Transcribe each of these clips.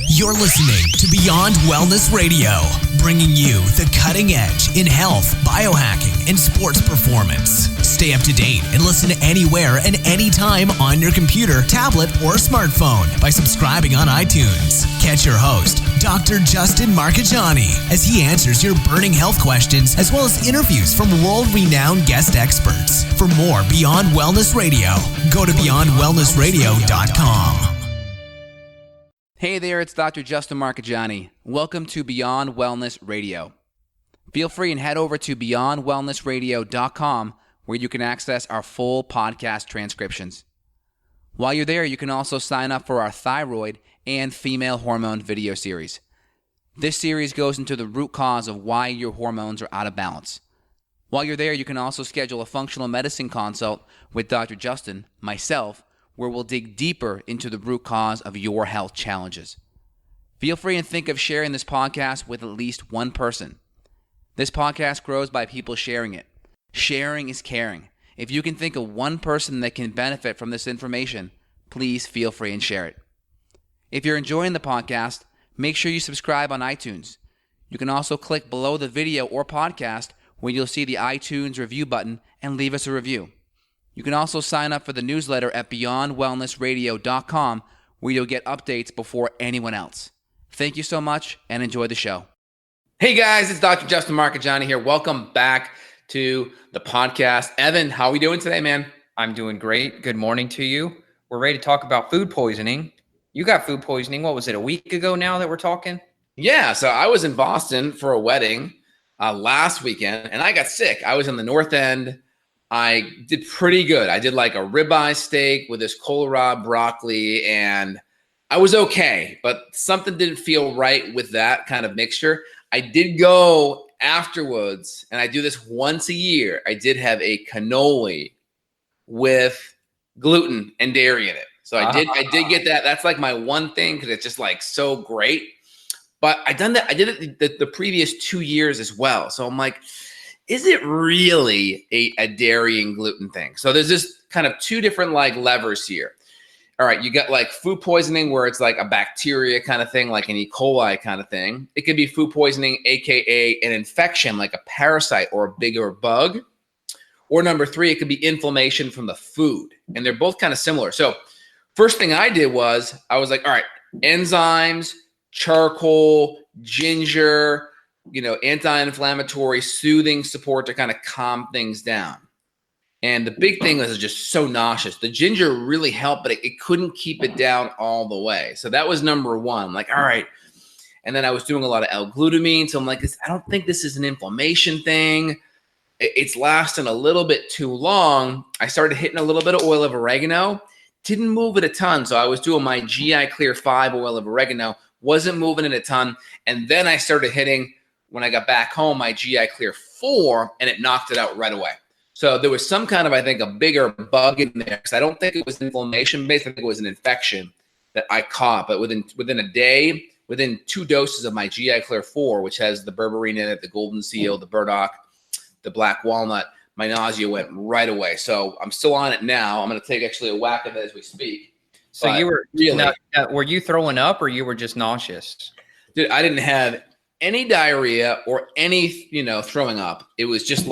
You're listening to Beyond Wellness Radio, bringing you the cutting edge in health, biohacking, and sports performance. Stay up to date and listen anywhere and anytime on your computer, tablet, or smartphone by subscribing on iTunes. Catch your host, Dr. Justin Marchegiani, as he answers your burning health questions as well as interviews from world-renowned guest experts. For more Beyond Wellness Radio, go to beyondwellnessradio.com. Hey there, it's Dr. Justin Marchegiani. Welcome to Beyond Wellness Radio. Feel free and head over to beyondwellnessradio.com where you can access our full podcast transcriptions. While you're there, you can also sign up for our thyroid and female hormone video series. This series goes into the root cause of why your hormones are out of balance. While you're there, you can also schedule a functional medicine consult with Dr. Justin, myself, where we'll dig deeper into the root cause of your health challenges. Feel free and think of sharing this podcast with at least one person. This podcast grows by people sharing it. Sharing is caring. If you can think of one person that can benefit from this information, please feel free and share it. If you're enjoying the podcast, make sure you subscribe on iTunes. You can also click below the video or podcast where you'll see the iTunes review button and leave us a review. You can also sign up for the newsletter at beyondwellnessradio.com where you'll get updates before anyone else. Thank you so much and enjoy the show. Hey guys, it's Dr. Justin Marchegiani here. Welcome back to the podcast. Evan, how are we doing today, man? I'm doing great. Good morning to you. We're ready to talk about food poisoning. You got food poisoning. What was it, a week ago now that we're talking? Yeah, so I was in Boston for a wedding last weekend and I got sick. I was in the North End. I did pretty good. I did like a ribeye steak with this kohlrabi broccoli and I was okay, but something didn't feel right with that kind of mixture. I did go afterwards, and I do this once a year. I did have a cannoli with gluten and dairy in it. So I did get that. That's like my one thing because it's just like so great. But I did it the previous 2 years as well. So I'm like, is it really a dairy and gluten thing? So there's this kind of two different like levers here. All right, you got like food poisoning where it's like a bacteria kind of thing, like an E. coli kind of thing. It could be food poisoning, AKA an infection, like a parasite or a bigger bug. Or number three, it could be inflammation from the food. And they're both kind of similar. So first thing I did was I was like, all right, enzymes, charcoal, ginger, anti-inflammatory, soothing support to kind of calm things down. And the big thing was just so nauseous. The ginger really helped, but it couldn't keep it down all the way. So that was number one. I'm like, all right. And then I was doing a lot of L-glutamine. So I'm like, I don't think this is an inflammation thing. It's lasting a little bit too long. I started hitting a little bit of oil of oregano. Didn't move it a ton. So I was doing my GI Clear 5 oil of oregano. Wasn't moving it a ton. And then I started hitting, when I got back home, my GI Clear 4, and it knocked it out right away. So there was some kind of, I think, a bigger bug in there because I don't think it was inflammation-based. I think it was an infection that I caught. But within a day, within 2 doses of my GI Clear 4, which has the berberine in it, the golden seal, the burdock, the black walnut, my nausea went right away. So I'm still on it now. I'm going to take actually a whack of it as we speak. So you were really, were you throwing up or you were just nauseous? Dude, I didn't have any diarrhea or any, throwing up. It was just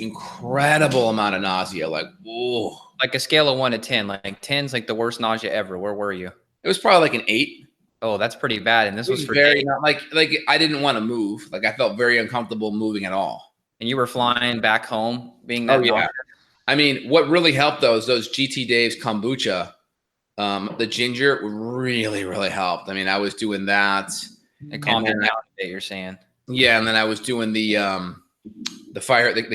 incredible amount of nausea. Like, whoa. Like a scale of 1 to 10, like 10's like the worst nausea ever. Where were you? It was probably like an 8. Oh, that's pretty bad. And this was for very, like I didn't want to move. Like I felt very uncomfortable moving at all. And you were flying back home being that nauseous? I mean, what really helped though is those GT Dave's kombucha. The ginger really, really helped. I mean, I was doing that. It calmed down a bit, you're saying. Yeah, and then I was doing the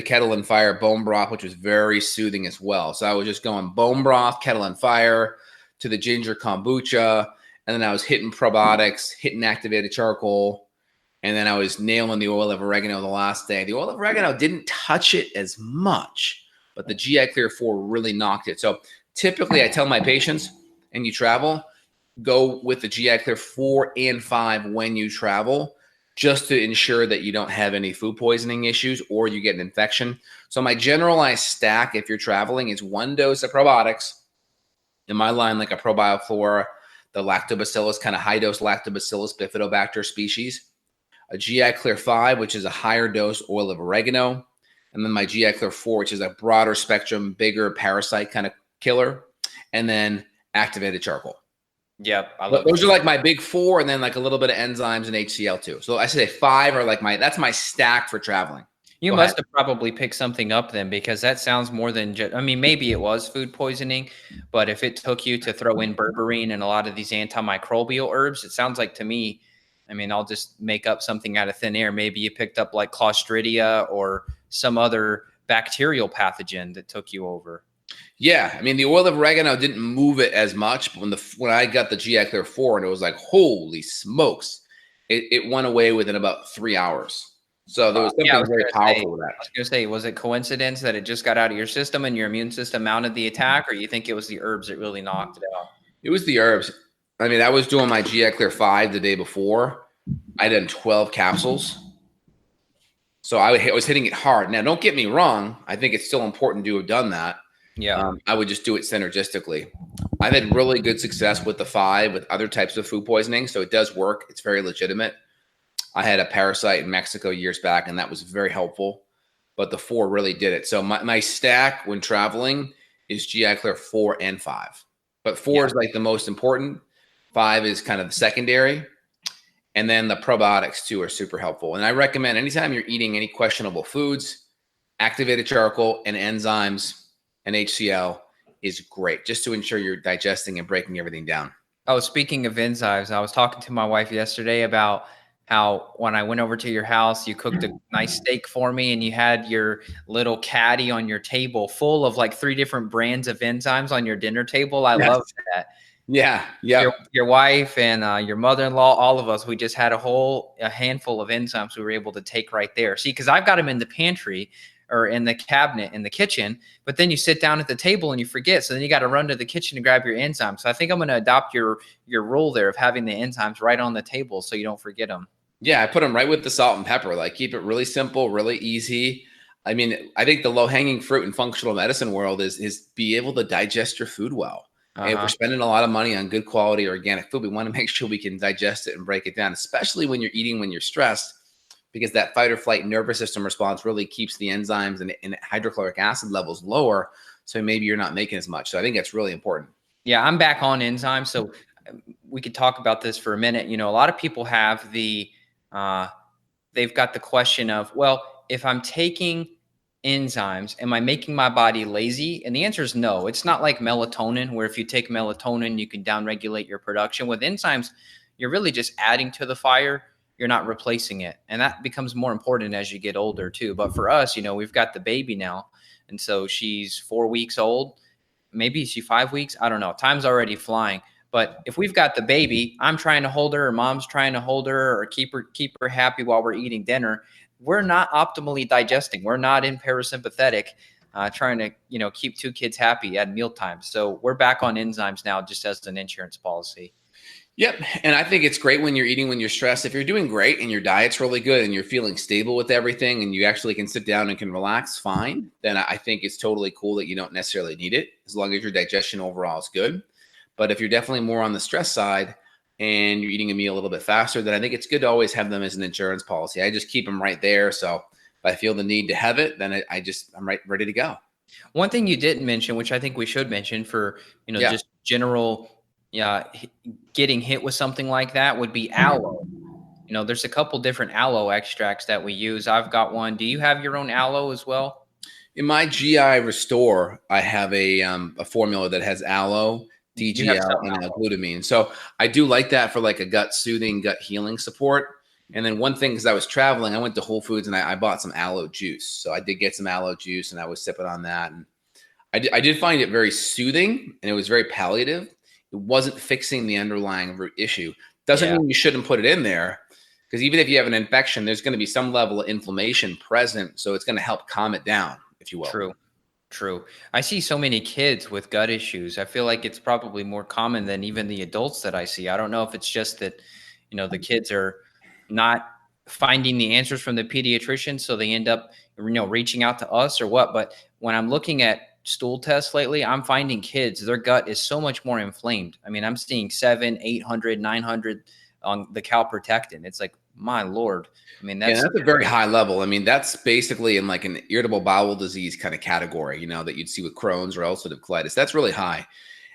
kettle and fire bone broth, which was very soothing as well. So I was just going bone broth, kettle and fire to the ginger kombucha, and then I was hitting probiotics, hitting activated charcoal, and then I was nailing the oil of oregano the last day. The oil of oregano didn't touch it as much, but the GI Clear 4 really knocked it. So typically I tell my patients, and you travel, go with the GI Clear 4 and 5 when you travel, just to ensure that you don't have any food poisoning issues or you get an infection. So my generalized stack, if you're traveling, is 1 dose of probiotics. In my line, like a ProBioFlora, the lactobacillus, kind of high dose lactobacillus bifidobacter species, a GI Clear 5, which is a higher dose oil of oregano, and then my GI Clear 4, which is a broader spectrum, bigger parasite kind of killer, and then activated charcoal. Yep. Those are like my big 4, and then like a little bit of enzymes and HCl too. So I say 5 are like that's my stack for traveling. You must have probably picked something up then, because that sounds more than just, I mean, maybe it was food poisoning, but if it took you to throw in berberine and a lot of these antimicrobial herbs, it sounds like to me, I mean, I'll just make up something out of thin air. Maybe you picked up like Clostridia or some other bacterial pathogen that took you over. Yeah, I mean, the oil of oregano didn't move it as much, but when I got the GI Clear 4, and it was like, holy smokes, it went away within about 3 hours. So there was something very powerful with that. I was going to say, was it coincidence that it just got out of your system and your immune system mounted the attack, or you think it was the herbs that really knocked it out? It was the herbs. I mean, I was doing my GI Clear 5 the day before. I done 12 capsules. So I was hitting it hard. Now, don't get me wrong. I think it's still important to have done that. Yeah. I would just do it synergistically. I've had really good success with the 5 with other types of food poisoning. So it does work. It's very legitimate. I had a parasite in Mexico years back, and that was very helpful. But the 4 really did it. So my stack when traveling is GI Clear 4 and 5. But 4 is like the most important. 5 is kind of the secondary. And then the probiotics too are super helpful. And I recommend anytime you're eating any questionable foods, activated charcoal and enzymes and HCl is great, just to ensure you're digesting and breaking everything down. Oh, speaking of enzymes, I was talking to my wife yesterday about how when I went over to your house, you cooked a nice steak for me, and you had your little caddy on your table full of like 3 different brands of enzymes on your dinner table. I love that. Yeah. Yeah. Your wife and your mother-in-law, all of us, we just had a handful of enzymes we were able to take right there. See, because I've got them in the pantry or in the cabinet in the kitchen, but then you sit down at the table and you forget. So then you got to run to the kitchen to grab your enzymes. So I think I'm going to adopt your rule there of having the enzymes right on the table so you don't forget them. Yeah, I put them right with the salt and pepper. Like, keep it really simple, really easy. I mean, I think the low-hanging fruit in functional medicine world is be able to digest your food well. If we're spending a lot of money on good quality organic food, we want to make sure we can digest it and break it down, especially when you're eating when you're stressed, because that fight or flight nervous system response really keeps the enzymes and hydrochloric acid levels lower. So maybe you're not making as much. So I think that's really important. Yeah, I'm back on enzymes. So we could talk about this for a minute. You know, a lot of people have they've got the question of, well, if I'm taking enzymes, am I making my body lazy? And the answer is no. It's not like melatonin, where if you take melatonin, you can downregulate your production. With enzymes, you're really just adding to the fire. You're not replacing it. And that becomes more important as you get older too. But for us, you know, we've got the baby now. And so she's 4 weeks old. Maybe she's 5 weeks. I don't know. Time's already flying. But if we've got the baby, I'm trying to hold her, or mom's trying to hold her, or keep her happy while we're eating dinner, we're not optimally digesting. We're not in parasympathetic, trying to, you know, keep 2 kids happy at mealtime. So we're back on enzymes now, just as an insurance policy. Yep. And I think it's great when you're eating when you're stressed. If you're doing great and your diet's really good and you're feeling stable with everything and you actually can sit down and can relax fine, then I think it's totally cool that you don't necessarily need it, as long as your digestion overall is good. But if you're definitely more on the stress side and you're eating a meal a little bit faster, then I think it's good to always have them as an insurance policy. I just keep them right there. So if I feel the need to have it, then I'm ready to go. One thing you didn't mention, which I think we should mention for, you know, just general, getting hit with something like that, would be aloe. You know, there's a couple different aloe extracts that we use. I've got one. Do you have your own aloe as well? In my GI Restore, I have a formula that has aloe, DGL, and glutamine. So I do like that for like a gut soothing, gut healing support. And then one thing, because I was traveling, I went to Whole Foods and I bought some aloe juice. So I did get some aloe juice and I was sipping on that. And I did find it very soothing, and it was very palliative. It wasn't fixing the underlying root issue. Doesn't mean you shouldn't put it in there, because even if you have an infection, there's going to be some level of inflammation present. So it's going to help calm it down, if you will. True. I see so many kids with gut issues. I feel like it's probably more common than even the adults that I see. I don't know if it's just that, you know, the kids are not finding the answers from the pediatrician, so they end up, you know, reaching out to us or what. But when I'm looking at stool tests lately, I'm finding kids, their gut is so much more inflamed. I mean, I'm seeing 700, 800, 900 on the calprotectin. It's like, my Lord. I mean, Yeah, that's that's a very high level. I mean, that's basically in like an irritable bowel disease kind of category, that you'd see with Crohn's or ulcerative colitis. That's really high.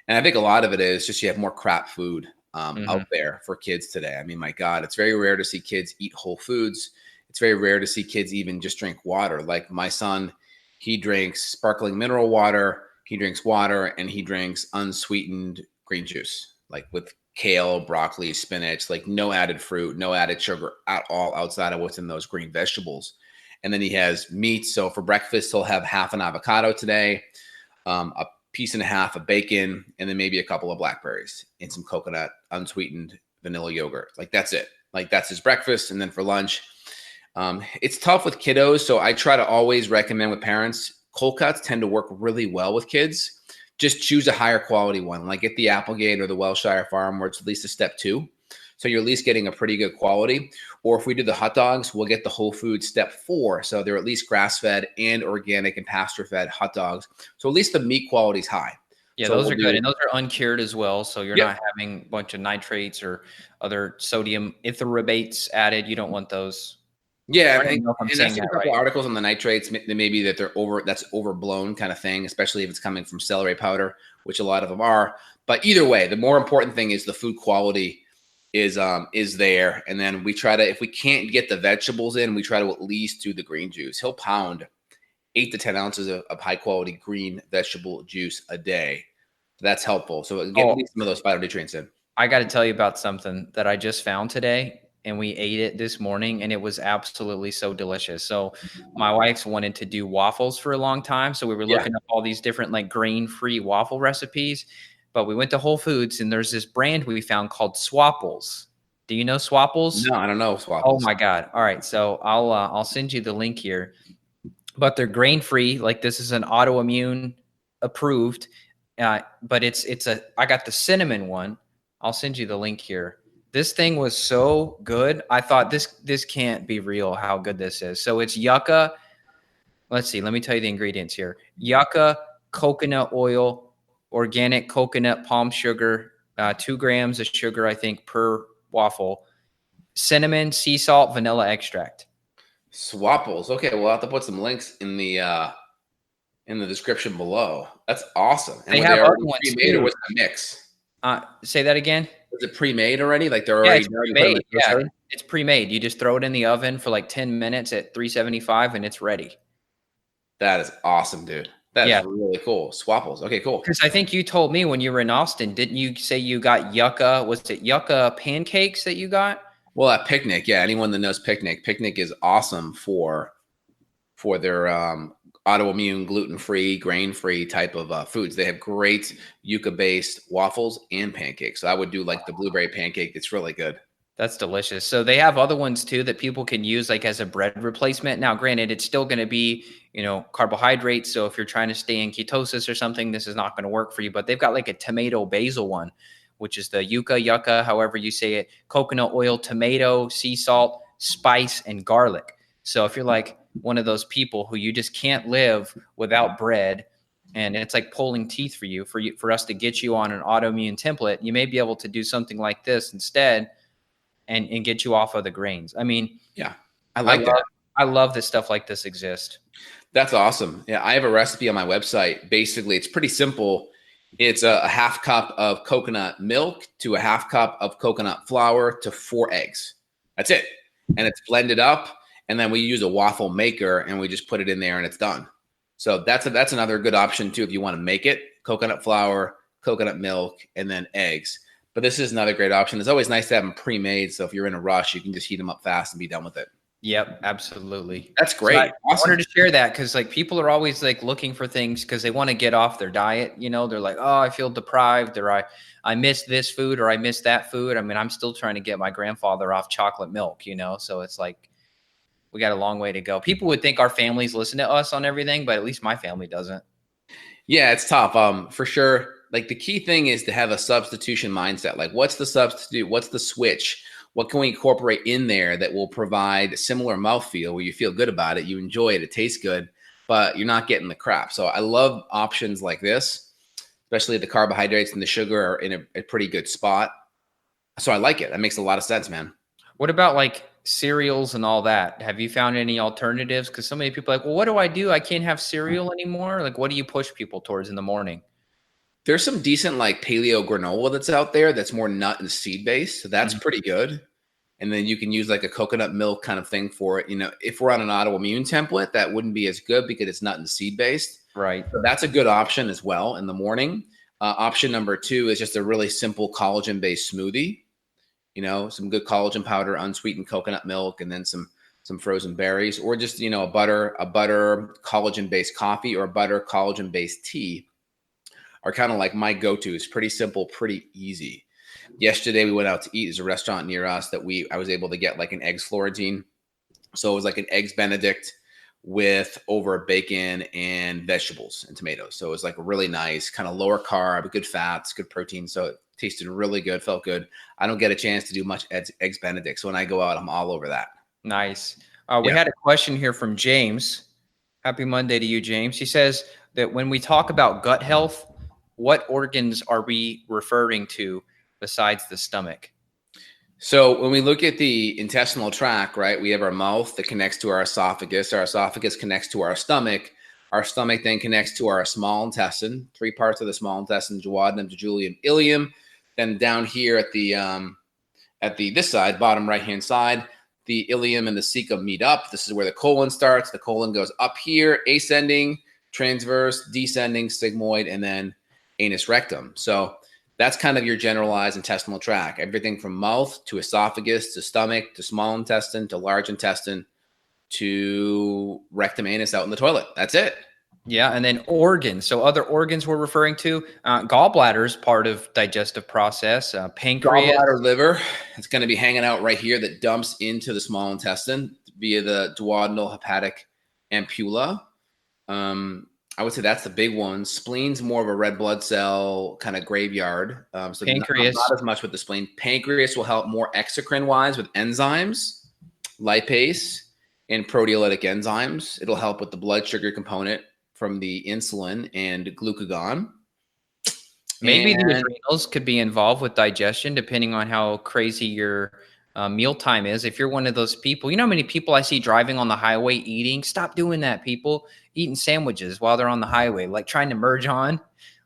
And I think a lot of it is just you have more crap food out there for kids today. I mean, my God, it's very rare to see kids eat whole foods. It's very rare to see kids even just drink water. Like my son, he drinks sparkling mineral water, he drinks water, and he drinks unsweetened green juice, like with kale, broccoli, spinach, like no added fruit, no added sugar at all outside of what's in those green vegetables. And then he has meat. So for breakfast, he'll have half an avocado today, a piece and a half of bacon, and then maybe a couple of blackberries and some coconut, unsweetened vanilla yogurt. Like that's it. Like that's his breakfast. And then for lunch, it's tough with kiddos. So I try to always recommend with parents, cold cuts tend to work really well with kids. Just choose a higher quality one, like get the Applegate or the Welshire Farm, where it's at least a step 2. So you're at least getting a pretty good quality. Or if we do the hot dogs, we'll get the Whole Foods step 4. So they're at least grass-fed and organic and pasture-fed hot dogs. So at least the meat quality is high. Yeah, so those are good. And those are uncured as well. So you're Yep. not having a bunch of nitrates or other sodium etherabates added. You don't want those. Yeah, I don't know if I'm and saying I've seen that a couple right. articles on the nitrates, maybe that that's overblown kind of thing, especially if it's coming from celery powder, which a lot of them are. But either way, the more important thing is the food quality is there. And then we try to, if we can't get the vegetables in, we try to at least do the green juice. He'll pound 8 to 10 ounces of high quality green vegetable juice a day. That's helpful. So get at least some of those phytonutrients in. I got to tell you about something that I just found today, and we ate it this morning, and it was absolutely so delicious. So my wife's wanted to do waffles for a long time. So we were looking up all these different like grain-free waffle recipes, but we went to Whole Foods and there's this brand we found called Swapples. Do you know Swapples? No, I don't know. Swapples. Oh my God. All right. So I'll send you the link here, but they're grain-free. Like this is an autoimmune approved, but I got the cinnamon one. I'll send you the link here. This thing was so good. I thought this can't be real how good this is. So it's yucca. Let's see. Let me tell you the ingredients here. Yucca, coconut oil, organic coconut palm sugar, 2 grams of sugar, I think, per waffle, cinnamon, sea salt, vanilla extract. Swapples. Okay, we'll have to put some links in the description below. That's awesome. And They were have other already ones pre-made, too. or was it a mix? Say that again. Was it pre-made already? Like they're already It's pre-made. Yeah, toaster? it's pre-made. You just throw it in the oven for like 10 minutes at 375 and it's ready. That is awesome, dude. That is really cool. Swapples. Okay, cool. Because I think you told me when you were in Austin, didn't you say you got yucca? Was it yucca pancakes that you got? Well, at Picnic, yeah. Anyone that knows Picnic is awesome for their autoimmune, gluten-free, grain-free type of foods. They have great yucca-based waffles and pancakes. So I would do like the blueberry pancake. It's really good. That's delicious. So they have other ones too that people can use like as a bread replacement. Now, granted, it's still going to be, carbohydrates. So if you're trying to stay in ketosis or something, this is not going to work for you. But they've got like a tomato basil one, which is the yucca, however you say it, coconut oil, tomato, sea salt, spice, and garlic. So if you're like one of those people who you just can't live without bread, and it's like pulling teeth for us to get you on an autoimmune template, you may be able to do something like this instead and get you off of the grains. I mean, yeah, I like that. I love that stuff like this exists. That's awesome. Yeah, I have a recipe on my website. Basically, it's pretty simple. It's a half cup of coconut milk to a half cup of coconut flour to 4 eggs. That's it. And it's blended up. And then we use a waffle maker and we just put it in there and it's done. So that's another good option too if you want to make it. Coconut flour, coconut milk, and then eggs. But this is another great option. It's always nice to have them pre-made. So if you're in a rush, you can just heat them up fast and be done with it. Yep, absolutely. That's great. So I Awesome. wanted to share that because like people are always like looking for things because they want to get off their diet. They're like, oh, I feel deprived, or I miss this food, or I miss that food. I mean, I'm still trying to get my grandfather off chocolate milk, so it's like we got a long way to go. People would think our families listen to us on everything, but at least my family doesn't. Yeah, it's tough. For sure. Like the key thing is to have a substitution mindset. Like what's the substitute? What's the switch? What can we incorporate in there that will provide similar mouthfeel where you feel good about it, you enjoy it, it tastes good, but you're not getting the crap. So I love options like this, especially the carbohydrates and the sugar are in a pretty good spot. So I like it. That makes a lot of sense, man. What about like cereals and all that? Have you found any alternatives? Because so many people are like, well, what do I do? I can't have cereal anymore. Like, what do you push people towards in the morning? There's some decent like paleo granola that's out there that's more nut and seed based. So that's pretty good. And then you can use like a coconut milk kind of thing for it. You know, if we're on an autoimmune template, that wouldn't be as good because it's nut and seed based. Right. So that's a good option as well in the morning. Option number 2 is just a really simple collagen based smoothie. You know, some good collagen powder, unsweetened coconut milk, and then some frozen berries, or just, you know, a butter collagen based coffee or a butter collagen based tea are kind of like my go-to. Pretty simple, pretty easy. Yesterday we went out to eat. There's a restaurant near us that I was able to get like an eggs Florentine. So it was like an eggs Benedict with over bacon and vegetables and tomatoes. So it was like really nice, kind of lower carb, good fats, good protein. So it tasted really good, felt good. I don't get a chance to do much eggs Benedict. So when I go out, I'm all over that. Nice. We had a question here from James. Happy Monday to you, James. He says that when we talk about gut health, what organs are we referring to besides the stomach? So when we look at the intestinal tract, right, we have our mouth that connects to our esophagus. Our esophagus connects to our stomach. Our stomach then connects to our small intestine, 3 parts of the small intestine: duodenum, jejunum, ileum. Then down here at this side, bottom right-hand side, the ileum and the cecum meet up. This is where the colon starts. The colon goes up here, ascending, transverse, descending, sigmoid, and then anus rectum. So that's kind of your generalized intestinal tract. Everything from mouth to esophagus to stomach to small intestine to large intestine to rectum, anus, out in the toilet. That's it. Yeah, and then organs. So other organs we're referring to, gallbladder is part of digestive process. Pancreas, gallbladder, liver. It's going to be hanging out right here that dumps into the small intestine via the duodenal hepatic ampulla. I would say that's the big one. Spleen's more of a red blood cell kind of graveyard. So pancreas, not as much with the spleen. Pancreas will help more exocrine wise with enzymes, lipase, and proteolytic enzymes. It'll help with the blood sugar component from the insulin and glucagon. Maybe the adrenals could be involved with digestion, depending on how crazy your mealtime is. If you're one of those people, you know how many people I see driving on the highway eating? Stop doing that, people. Eating sandwiches while they're on the highway, like trying to merge on.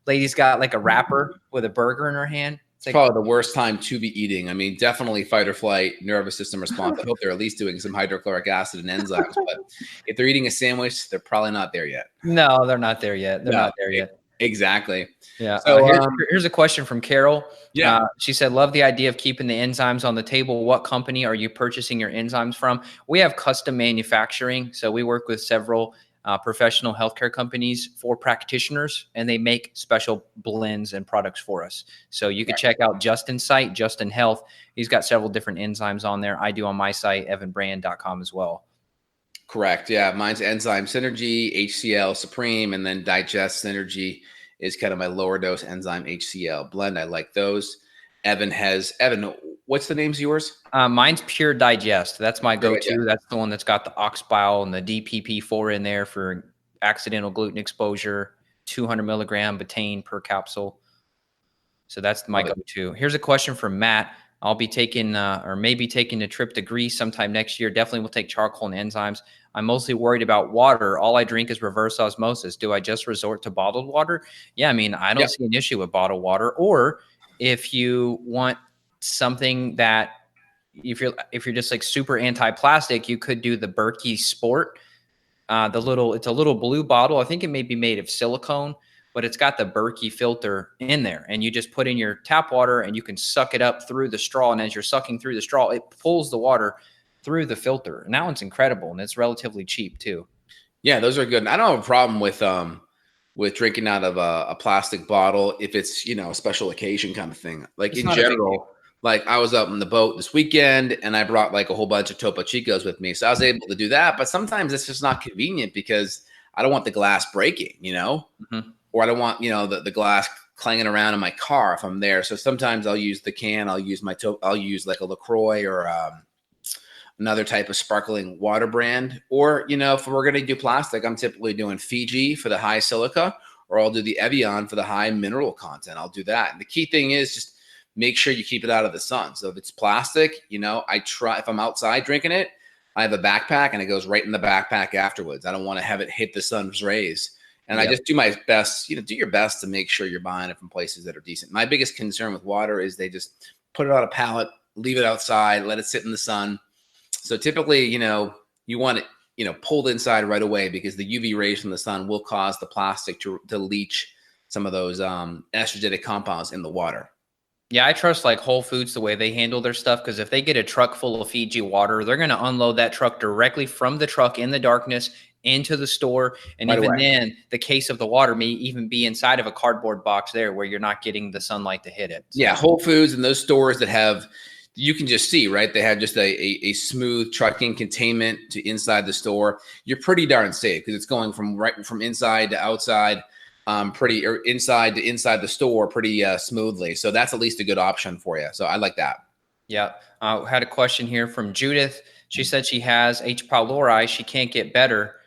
Lady's got like a wrapper with a burger in her hand. It's like, probably the worst time to be eating. I mean, definitely fight or flight, nervous system response. I hope they're at least doing some hydrochloric acid and enzymes. But if they're eating a sandwich, they're probably not there yet. No, they're not there yet. They're not there yet. Exactly. Yeah. So here's a question from Carol. Yeah. She said, love the idea of keeping the enzymes on the table. What company are you purchasing your enzymes from? We have custom manufacturing. So we work with several professional healthcare companies for practitioners, and they make special blends and products for us. So you can check out Justin's site, Justin Health. He's got several different enzymes on there. I do on my site, evanbrand.com as well. Correct. Yeah. Mine's Enzyme Synergy, HCl Supreme, and then Digest Synergy is kind of my lower dose enzyme HCl blend. I like those. Evan, what's the name's yours? Mine's Pure Digest. That's my go-to. That's the one that's got the ox bile and the DPP4 in there for accidental gluten exposure, 200 milligram betaine per capsule. So that's my go-to. Here's a question from Matt. I'll be taking or maybe taking a trip to Greece sometime next year. Definitely will take charcoal and enzymes. I'm mostly worried about water. All I drink is reverse osmosis. Do I just resort to bottled water? Yeah, I mean, I don't see an issue with bottled water. Or if you want something that if you're just like super anti-plastic, you could do the Berkey Sport. It's a little blue bottle. I think it may be made of silicone, but it's got the Berkey filter in there, and you just put in your tap water and you can suck it up through the straw. And as you're sucking through the straw, it pulls the water through the filter. And that one's incredible, and it's relatively cheap too. Yeah, those are good. And I don't have a problem with drinking out of a plastic bottle if it's, a special occasion kind of thing. Like in general, like I was up on the boat this weekend and I brought like a whole bunch of Topo Chicos with me. So I was able to do that. But sometimes it's just not convenient because I don't want the glass breaking, or I don't want, the glass clanging around in my car if I'm there. So sometimes I'll use the can. I'll use like a LaCroix or another type of sparkling water brand. Or, if we're going to do plastic, I'm typically doing Fiji for the high silica, or I'll do the Evian for the high mineral content. I'll do that. And the key thing is just make sure you keep it out of the sun. So if it's plastic, I try, if I'm outside drinking it, I have a backpack and it goes right in the backpack afterwards. I don't want to have it hit the sun's rays. And I just do my best, do your best to make sure you're buying it from places that are decent. My biggest concern with water is they just put it on a pallet, leave it outside, let it sit in the sun. So typically, you want it, pulled inside right away, because the UV rays from the sun will cause the plastic to leach some of those estrogenic compounds in the water. Yeah, I trust like Whole Foods, the way they handle their stuff, because if they get a truck full of Fiji water, they're going to unload that truck directly from the truck in the darkness into the store. And right even away. Then the case of the water may even be inside of a cardboard box there where you're not getting the sunlight to hit it. So. Yeah, Whole Foods and those stores that have, you can just see, right? They have just a smooth trucking containment to inside the store. You're pretty darn safe because it's going from inside to outside. Or inside to inside the store pretty smoothly. So that's at least a good option for you. So I like that. Yeah. Had a question here from Judith. She said she has H. pylori. She can't get better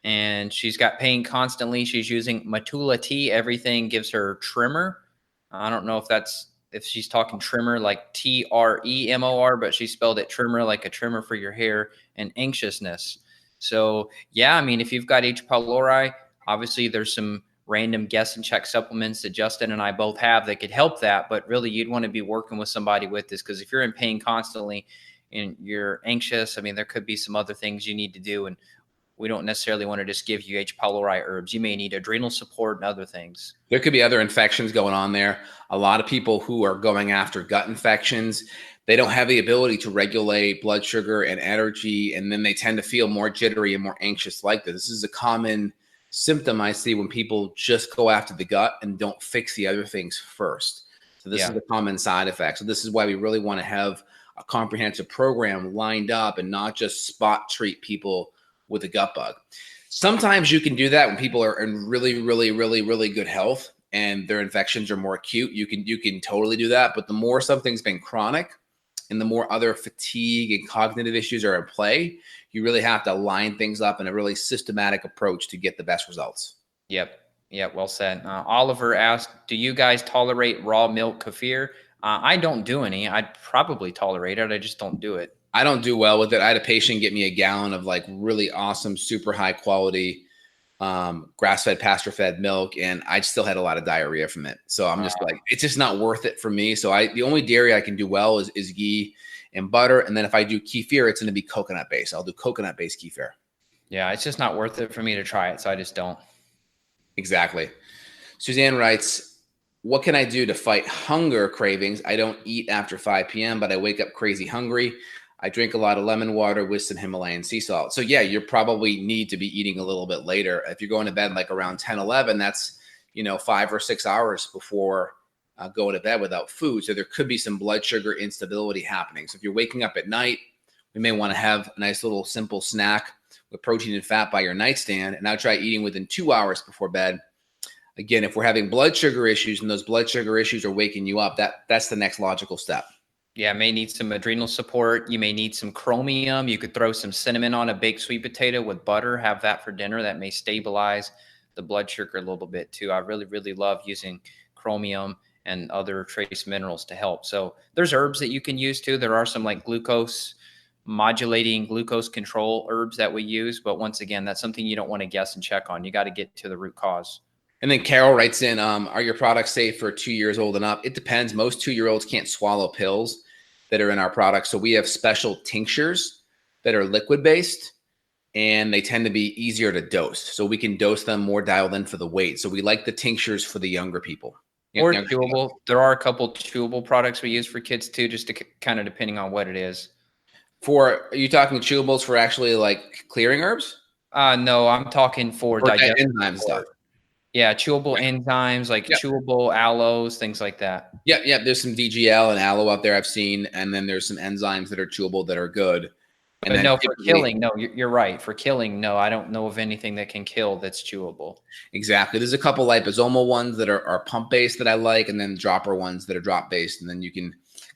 and she's got pain constantly. She's using Matula tea. Everything gives her tremor. I don't know if she's talking tremor like TREMOR, but she spelled it tremor like a trimmer for your hair, and anxiousness. So yeah, I mean, if you've got H. pylori, obviously there's some random guess and check supplements that Justin and I both have that could help that. But really, you'd want to be working with somebody with this, because if you're in pain constantly and you're anxious, I mean, there could be some other things you need to do. And we don't necessarily want to just give you H. pylori herbs. You may need adrenal support and other things. There could be other infections going on there. A lot of people who are going after gut infections, they don't have the ability to regulate blood sugar and energy, and then they tend to feel more jittery and more anxious like this. This is a common symptom I see when people just go after the gut and don't fix the other things first. So this is a common side effect. So this is why we really want to have a comprehensive program lined up and not just spot treat people with a gut bug. Sometimes you can do that when people are in really, really, really, really good health and their infections are more acute. You can totally do that. But the more something's been chronic and the more other fatigue and cognitive issues are at play, you really have to line things up in a really systematic approach to get the best results. Yep. Yeah, well said. Oliver asked, do you guys tolerate raw milk kefir? I don't do any. I'd probably tolerate it. I just don't do it. I don't do well with it. I had a patient get me a gallon of like really awesome, super high quality grass-fed, pasture-fed milk, and I still had a lot of diarrhea from it. So I'm just like, it's just not worth it for me. So the only dairy I can do well is ghee and butter. And then if I do kefir, it's going to be coconut based. I'll do coconut based kefir. Yeah, it's just not worth it for me to try it. So I just don't. Exactly. Suzanne writes, what can I do to fight hunger cravings? I don't eat after 5 p.m., but I wake up crazy hungry. I drink a lot of lemon water with some Himalayan sea salt. So yeah, you probably need to be eating a little bit later. If you're going to bed like around 10, 11, that's, 5 or 6 hours before going to bed without food. So there could be some blood sugar instability happening. So if you're waking up at night, we may want to have a nice little simple snack with protein and fat by your nightstand. And now try eating within 2 hours before bed. Again, if we're having blood sugar issues and those blood sugar issues are waking you up, that's the next logical step. Yeah, may need some adrenal support. You may need some chromium. You could throw some cinnamon on a baked sweet potato with butter, have that for dinner. That may stabilize the blood sugar a little bit too. I really, really love using chromium and other trace minerals to help. So there's herbs that you can use too. There are some like glucose modulating glucose control herbs that we use. But once again, that's something you don't want to guess and check on. You got to get to the root cause. And then Carol writes in, are your products safe for 2 years old and up? It depends. Most 2-year-olds can't swallow pills that are in our products. So we have special tinctures that are liquid based and they tend to be easier to dose. So we can dose them more dialed in for the weight. So we like the tinctures for the younger people. Or chewable. There are a couple chewable products we use for kids too, just to kind of depending on what it is. Are you talking chewables for actually like clearing herbs? No, I'm talking for digestive enzyme stuff. Yeah, chewable enzymes like chewable aloes, things like that. Yeah. There's some VGL and aloe out there I've seen, and then there's some enzymes that are chewable that are good. But no, for killing, no, you're right. For killing, no, I don't know of anything that can kill that's chewable. Exactly. There's a couple liposomal ones that are pump based that I like, and then dropper ones that are drop based, and then you can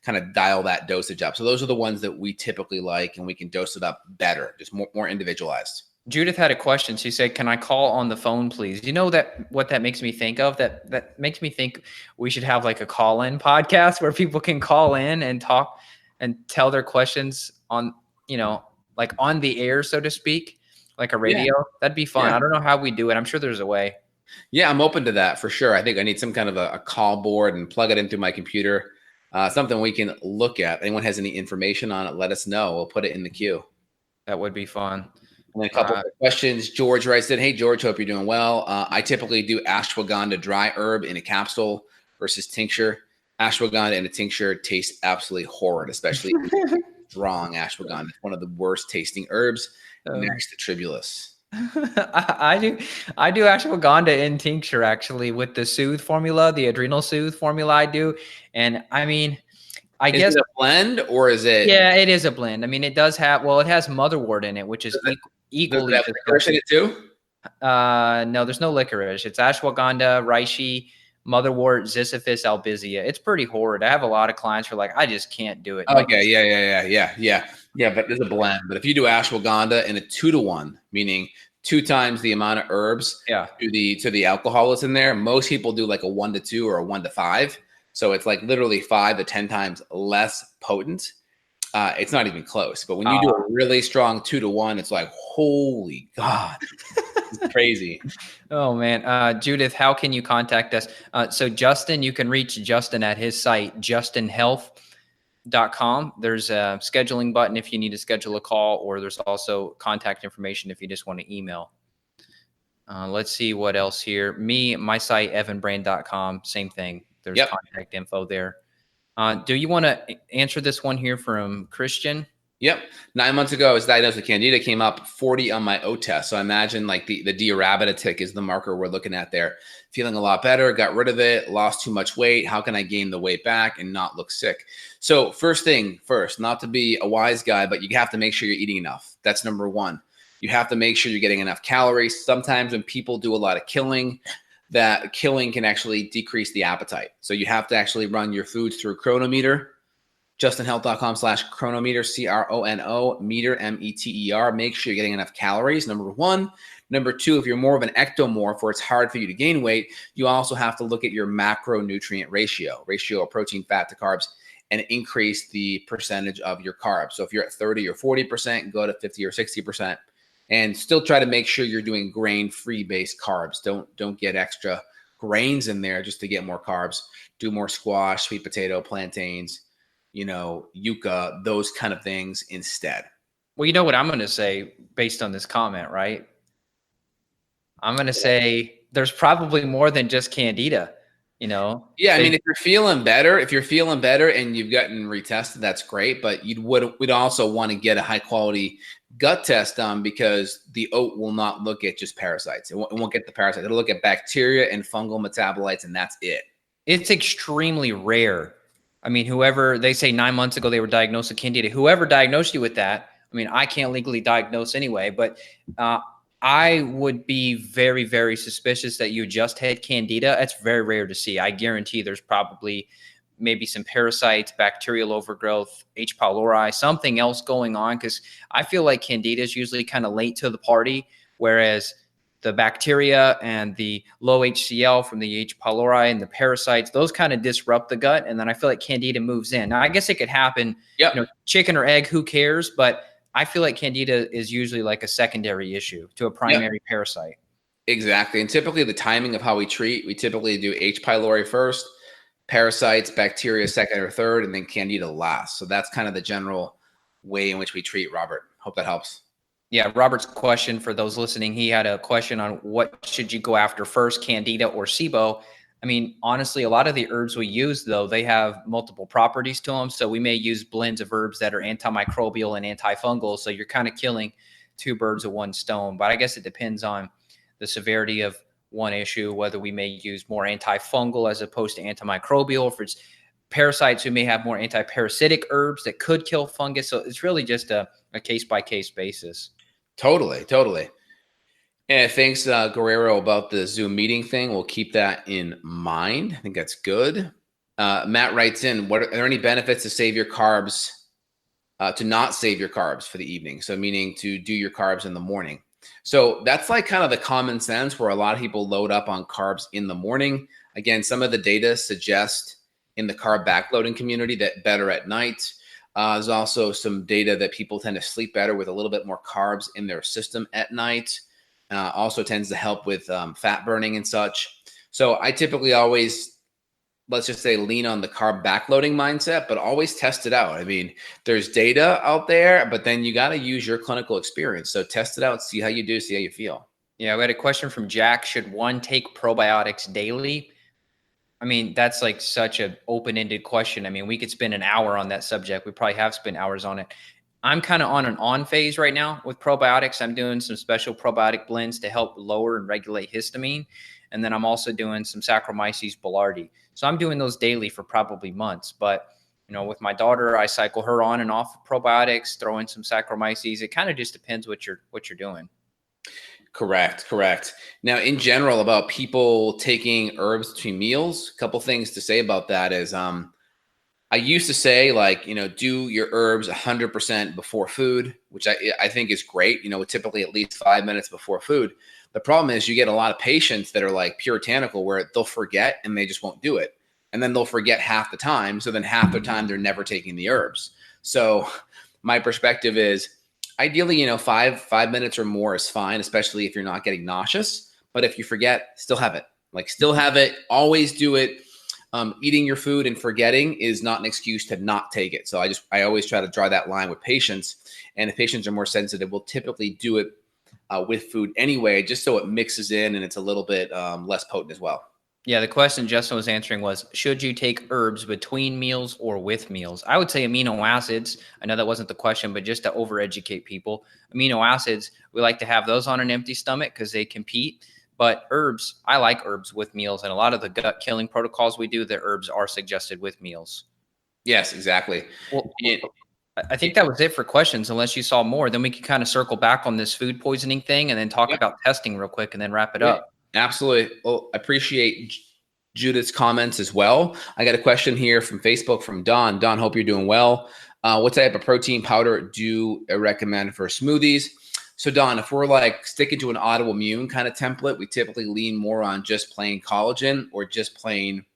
kind of dial that dosage up. So those are the ones that we typically like, and we can dose it up better, just more individualized. Judith had a question. She said, "Can I call on the phone, please?" You know what that makes me think of? That makes me think we should have like a call-in podcast where people can call in and talk and tell their questions on, like on the air, so to speak, like a radio. Yeah. That'd be fun. Yeah. I don't know how we do it. I'm sure there's a way. Yeah, I'm open to that for sure. I think I need some kind of a call board and plug it into my computer. Something we can look at. Anyone has any information on it, let us know. We'll put it in the queue. That would be fun. And then a couple of questions. George writes in, "Hey, George, hope you're doing well. I typically do ashwagandha dry herb in a capsule versus tincture. Ashwagandha in a tincture tastes absolutely horrid, especially strong ashwagandha. It's one of the worst tasting herbs next to tribulus." I do ashwagandha in tincture, actually, with the Soothe formula, the adrenal Soothe formula I do. And I mean, I guess Is it a blend or is it? Yeah, it is a blend. I mean, it does have, well, it has motherwort in it, which is equally. Does it have licorice in it too? No, there's no licorice. It's ashwagandha, reishi, motherwort, ziziphus, albizia. It's pretty horrid. I have a lot of clients who are like, I just can't do it. Okay, yeah. But there's a blend. But if you do ashwagandha in a 2-to-1, meaning 2 times the amount of herbs to the alcohol that's in there, most people do like a 1-to-2 or a 1-to-5. So it's like literally 5 to 10 times less potent. It's not even close. But when you do a really strong 2-to-1, it's like, holy God. It's crazy. Oh, man. Judith, how can you contact us? So Justin, you can reach Justin at his site, justinhealth.com. There's a scheduling button if you need to schedule a call, or there's also contact information if you just want to email. Let's see what else here. My site, evanbrand.com, same thing. There's contact info there. Do you want to answer this one here from Christian? Yep. 9 months ago, I was diagnosed with Candida, came up 40 on my O test. So I imagine like the D-rabbit tick is the marker we're looking at there. Feeling a lot better, got rid of it, lost too much weight. How can I gain the weight back and not look sick? So first thing first, not to be a wise guy, but you have to make sure you're eating enough. That's number one. You have to make sure you're getting enough calories. Sometimes when people do a lot of killing, that killing can actually decrease the appetite. So you have to actually run your foods through Chronometer. justinhealth.com/chronometer, CRONO, meter, METER. Make sure you're getting enough calories, number one. Number two, if you're more of an ectomorph where it's hard for you to gain weight, you also have to look at your macronutrient ratio of protein, fat to carbs, and increase the percentage of your carbs. So if you're at 30 or 40%, go to 50 or 60%. And still try to make sure you're doing grain-free based carbs. Don't get extra grains in there just to get more carbs. Do more squash, sweet potato, plantains, yucca, those kind of things instead. Well, you know what I'm going to say based on this comment, right? I'm going to say there's probably more than just Candida, Yeah, I mean, if you're feeling better and you've gotten retested, that's great. But we'd also want to get a high quality gut test done, because the oat will not look at just parasites. It won't get the parasites. It'll look at bacteria and fungal metabolites, and that's it. It's extremely rare. I mean, they say 9 months ago they were diagnosed with Candida. Whoever diagnosed you with that, I mean, I can't legally diagnose anyway, but I would be very, very suspicious that you just had Candida. That's very rare to see. I guarantee there's probably maybe some parasites, bacterial overgrowth, H. pylori, something else going on, because I feel like Candida is usually kind of late to the party, whereas the bacteria and the low HCl from the H. pylori and the parasites, those kind of disrupt the gut, and then I feel like Candida moves in. Now, I guess it could happen, chicken or egg, who cares? But I feel like Candida is usually like a secondary issue to a primary parasite. Exactly. And typically the timing of how we typically do H. pylori first, parasites, bacteria second or third, and then Candida last. So that's kind of the general way in which we treat, Robert. Hope that helps. Yeah, Robert's question, for those listening, he had a question on what should you go after first, Candida or SIBO. I mean, honestly, a lot of the herbs we use, though, they have multiple properties to them. So we may use blends of herbs that are antimicrobial and antifungal. So you're kind of killing two birds with one stone. But I guess it depends on the severity of one issue, whether we may use more antifungal as opposed to antimicrobial. If it's parasites, we may have more antiparasitic herbs that could kill fungus. So it's really just a case-by-case basis. Totally. And thanks, Guerrero, about the Zoom meeting thing. We'll keep that in mind. I think that's good. Matt writes in, are there any benefits to save your carbs, to not save your carbs for the evening? So meaning to do your carbs in the morning. So that's like kind of the common sense where a lot of people load up on carbs in the morning. Again, some of the data suggest in the carb backloading community that better at night. There's also some data that people tend to sleep better with a little bit more carbs in their system at night. Also tends to help with fat burning and such. So I typically always, let's just say, lean on the carb backloading mindset, but always test it out. I mean, there's data out there, but then you got to use your clinical experience. So test it out, see how you do, see how you feel. Yeah, we had a question from Jack. Should one take probiotics daily? I mean, that's like such an open-ended question. I mean, we could spend an hour on that subject. We probably have spent hours on it. I'm kind of on an on phase right now with probiotics. I'm doing some special probiotic blends to help lower and regulate histamine. And then I'm also doing some Saccharomyces boulardii. So I'm doing those daily for probably months. But, with my daughter, I cycle her on and off of probiotics, throw in some Saccharomyces. It kind of just depends what you're doing. Correct. Now, in general, about people taking herbs between meals, a couple things to say about that is, I used to say, like, do your herbs 100% before food, which I think is great, typically at least 5 minutes before food. The problem is you get a lot of patients that are like puritanical where they'll forget and they just won't do it. And then they'll forget half the time. So then half the time they're never taking the herbs. So my perspective is ideally, 5 minutes or more is fine, especially if you're not getting nauseous. But if you forget, still have it. Always do it. Eating your food and forgetting is not an excuse to not take it. So I always try to draw that line with patients. And if patients are more sensitive, we'll typically do it with food anyway, just so it mixes in and it's a little bit less potent as well. Yeah, the question Justin was answering was, should you take herbs between meals or with meals? I would say amino acids. I know that wasn't the question, but just to overeducate people, amino acids, we like to have those on an empty stomach because they compete. But herbs, I like herbs with meals. And a lot of the gut killing protocols we do, the herbs are suggested with meals. Yes, exactly. Well, I think that was it for questions. Unless you saw more, then we can kind of circle back on this food poisoning thing and then talk about testing real quick and then wrap it up. Absolutely. Well, I appreciate Judith's comments as well. I got a question here from Facebook from Don. Don, hope you're doing well. What type of protein powder do you recommend for smoothies? So Don, if we're like sticking to an autoimmune kind of template, we typically lean more on just plain collagen or just plain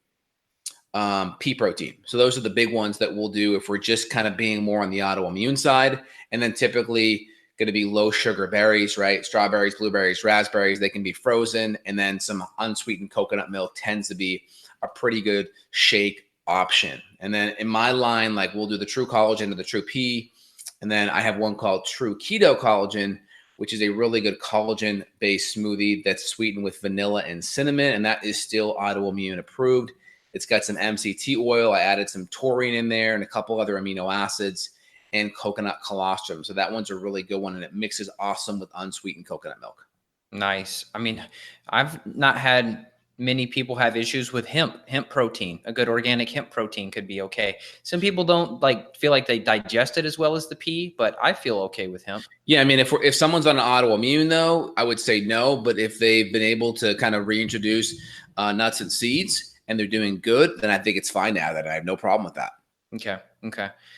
pea protein. So those are the big ones that we'll do if we're just kind of being more on the autoimmune side. And then typically going to be low sugar berries, right? Strawberries, blueberries, raspberries, they can be frozen. And then some unsweetened coconut milk tends to be a pretty good shake option. And then in my line, like we'll do the true collagen or the true pea. And then I have one called True Keto Collagen, which is a really good collagen-based smoothie that's sweetened with vanilla and cinnamon. And that is still autoimmune approved. It's got some MCT oil. I added some taurine in there and a couple other amino acids and coconut colostrum. So that one's a really good one, and it mixes awesome with unsweetened coconut milk. Nice. I mean, I've not had many people have issues with hemp protein. A good organic hemp protein could be okay. Some people don't feel like they digest it as well as the pea, but I feel okay with hemp. Yeah, I mean, if someone's on an autoimmune though, I would say no. But if they've been able to kind of reintroduce nuts and seeds and they're doing good, then I think it's fine now. That I have no problem with that. Okay.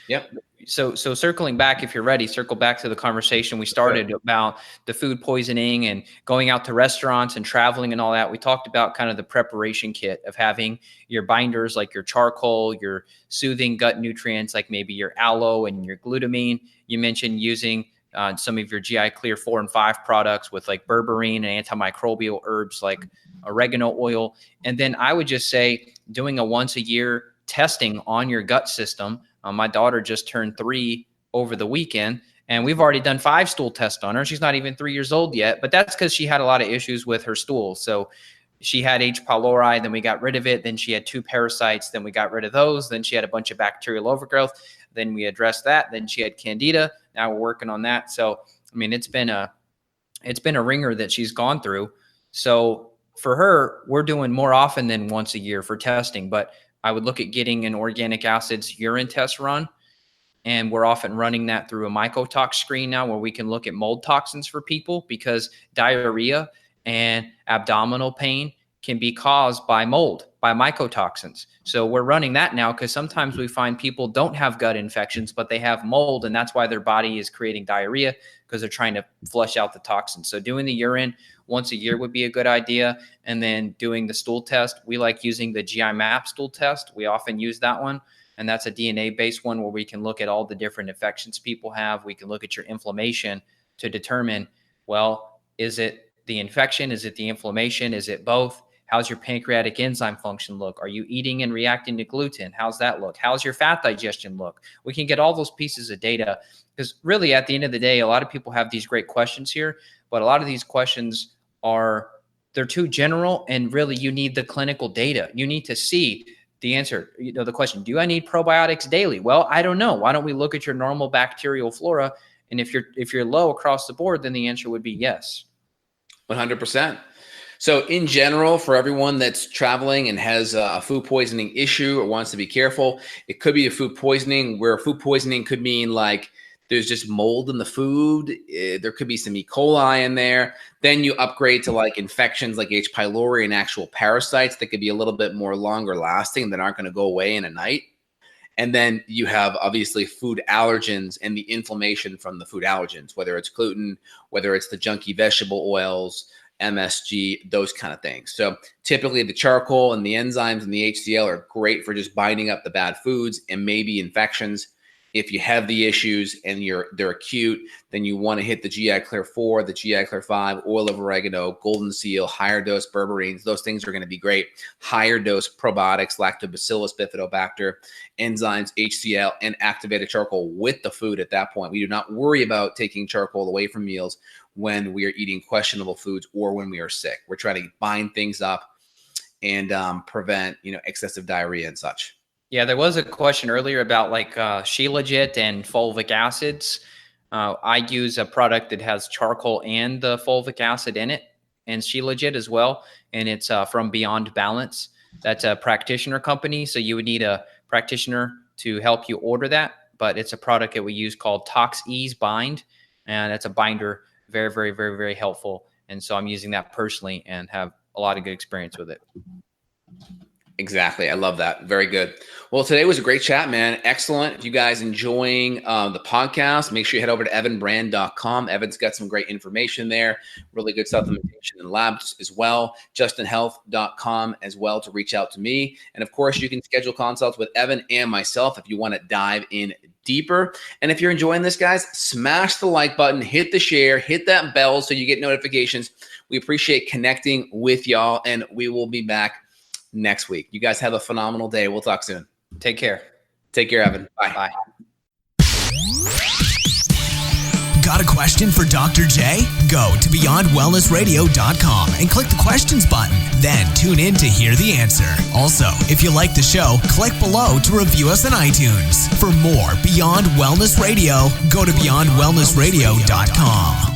Yep. So circling back, if you're ready, circle back to the conversation we started about the food poisoning and going out to restaurants and traveling and all that. We talked about kind of the preparation kit of having your binders, like your charcoal, your soothing gut nutrients, like maybe your aloe and your glutamine. You mentioned using some of your GI Clear 4 and 5 products with like berberine and antimicrobial herbs like oregano oil. And then I would just say doing a once a year testing on your gut system. My daughter just turned 3 over the weekend, and we've already done 5 stool tests on her. She's not even 3 years old yet, but that's because she had a lot of issues with her stool. So she had H. pylori, then we got rid of it. Then she had 2 parasites, then we got rid of those. Then she had a bunch of bacterial overgrowth. Then we addressed that. Then she had Candida. Now we're working on that. So, I mean, it's been a ringer that she's gone through. So for her, we're doing more often than once a year for testing, but I would look at getting an organic acids urine test run. And we're often running that through a mycotox screen now where we can look at mold toxins for people, because diarrhea and abdominal pain can be caused by mold, by mycotoxins. So we're running that now because sometimes we find people don't have gut infections, but they have mold, and that's why their body is creating diarrhea because they're trying to flush out the toxins. So doing the urine once a year would be a good idea. And then doing the stool test. We like using the GI map stool test. We often use that one. And that's a DNA-based one where we can look at all the different infections people have. We can look at your inflammation to determine, well, is it the infection? Is it the inflammation? Is it both? How's your pancreatic enzyme function look? Are you eating and reacting to gluten? How's that look? How's your fat digestion look? We can get all those pieces of data because really at the end of the day, a lot of people have these great questions here, but a lot of these questions they're too general, and really you need the clinical data. You need to see the answer. The question, do I need probiotics daily? Well, I don't know. Why don't we look at your normal bacterial flora? And if you're low across the board, then the answer would be yes. 100%. So in general, for everyone that's traveling and has a food poisoning issue or wants to be careful, it could be a food poisoning where food poisoning could mean like there's just mold in the food. There could be some E. coli in there. Then you upgrade to like infections like H. pylori and actual parasites that could be a little bit more longer lasting that aren't going to go away in a night. And then you have obviously food allergens and the inflammation from the food allergens, whether it's gluten, whether it's the junky vegetable oils, MSG, those kind of things. So typically the charcoal and the enzymes and the HCl are great for just binding up the bad foods and maybe infections. If you have the issues and they're acute, then you want to hit the GI Clear 4, the GI Clear 5, oil of oregano, golden seal, higher dose berberines. Those things are going to be great. Higher dose probiotics, lactobacillus bifidobacter, enzymes, HCl, and activated charcoal with the food at that point. We do not worry about taking charcoal away from meals when we are eating questionable foods or when we are sick. We're trying to bind things up and prevent, excessive diarrhea and such. Yeah, there was a question earlier about like Shilajit and fulvic acids. I use a product that has charcoal and the fulvic acid in it, and Shilajit as well. And it's from Beyond Balance. That's a practitioner company. So you would need a practitioner to help you order that. But it's a product that we use called Tox Ease Bind. And it's a binder, very, very, very, very helpful. And so I'm using that personally and have a lot of good experience with it. Exactly. I love that. Very good. Well, today was a great chat, man. Excellent. If you guys enjoying the podcast, make sure you head over to evanbrand.com. Evan's got some great information there. Really good supplementation and labs as well. justinhealth.com as well to reach out to me. And of course, you can schedule consults with Evan and myself if you want to dive in deeper. And if you're enjoying this, guys, smash the like button, hit the share, hit that bell so you get notifications. We appreciate connecting with y'all, and we will be back next week. You guys have a phenomenal day. We'll talk soon. Take care. Take care, Evan. Bye. Bye. Got a question for Dr. J? Go to beyondwellnessradio.com and click the questions button. Then tune in to hear the answer. Also, if you like the show, click below to review us on iTunes. For more Beyond Wellness Radio, go to beyondwellnessradio.com.